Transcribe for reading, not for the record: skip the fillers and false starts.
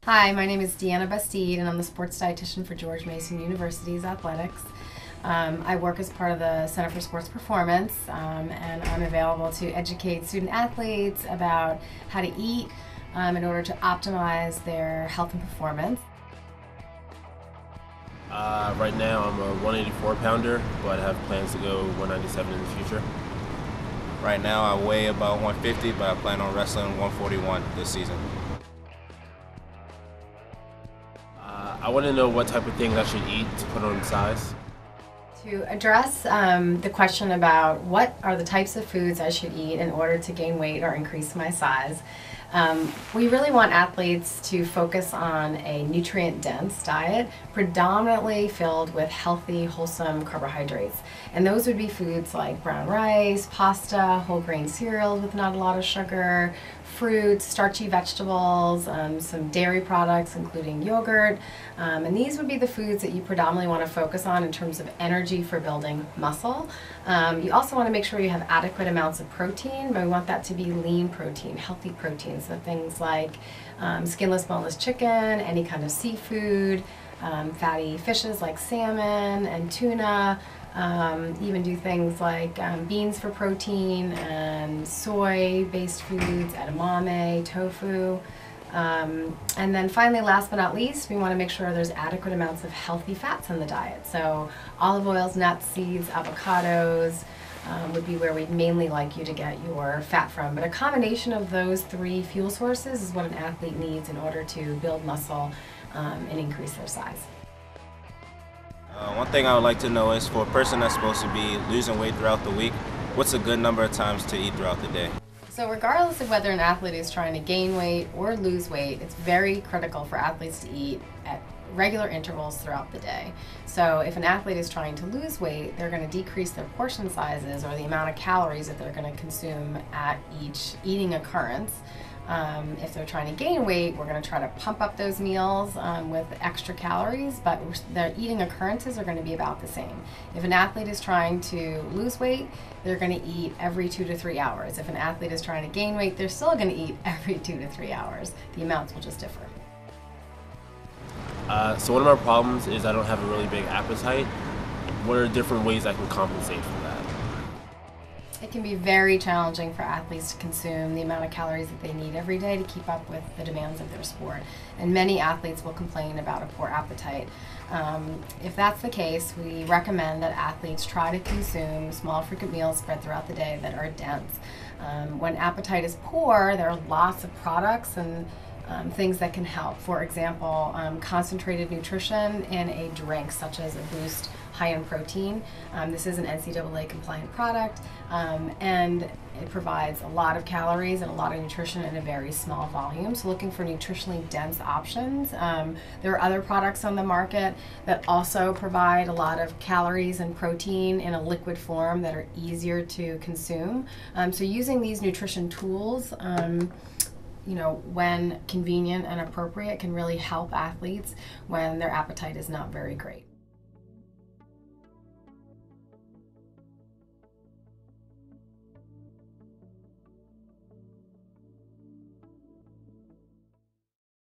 Hi, my name is Deanna Busteed, and I'm the sports dietitian for George Mason University's athletics. I work as part of the Center for Sports Performance, and I'm available to educate student athletes about how to eat in order to optimize their health and performance. Right now I'm a 184 pounder, but I have plans to go 197 in the future. Right now I weigh about 150, but I plan on wrestling 141 this season. I want to know what type of things I should eat to put on size. To address the question about what are the types of foods I should eat in order to gain weight or increase my size, we really want athletes to focus on a nutrient-dense diet, predominantly filled with healthy, wholesome carbohydrates. And those would be foods like brown rice, pasta, whole grain cereals with not a lot of sugar, fruits, starchy vegetables, some dairy products including yogurt. And these would be the foods that you predominantly want to focus on in terms of energy for building muscle. You also want to make sure you have adequate amounts of protein, but we want that to be lean protein, healthy protein. So things like skinless, boneless chicken, any kind of seafood, fatty fishes like salmon and tuna, even do things like beans for protein and soy-based foods, edamame, tofu. And then finally, last but not least, we want to make sure there's adequate amounts of healthy fats in the diet. So olive oils, nuts, seeds, avocados would be where we'd mainly like you to get your fat from. But a combination of those three fuel sources is what an athlete needs in order to build muscle and increase their size. One thing I would like to know is for a person that's supposed to be losing weight throughout the week, what's a good number of times to eat throughout the day? So regardless of whether an athlete is trying to gain weight or lose weight, it's very critical for athletes to eat at regular intervals throughout the day. So if an athlete is trying to lose weight, they're going to decrease their portion sizes or the amount of calories that they're going to consume at each eating occurrence. If they're trying to gain weight, we're going to try to pump up those meals with extra calories, but their eating occurrences are going to be about the same. If an athlete is trying to lose weight, they're going to eat every 2 to 3 hours. If an athlete is trying to gain weight, they're still going to eat every 2 to 3 hours. The amounts will just differ. So one of my problems is I don't have a really big appetite. What are different ways I can compensate for that? It can be very challenging for athletes to consume the amount of calories that they need every day to keep up with the demands of their sport. And many athletes will complain about a poor appetite. If that's the case, we recommend that athletes try to consume small, frequent meals spread throughout the day that are dense. When appetite is poor, there are lots of products and things that can help. For example, concentrated nutrition in a drink such as a Boost high in protein. This is an NCAA compliant product and it provides a lot of calories and a lot of nutrition in a very small volume. So looking for nutritionally dense options. There are other products on the market that also provide a lot of calories and protein in a liquid form that are easier to consume. So using these nutrition tools when convenient and appropriate can really help athletes when their appetite is not very great.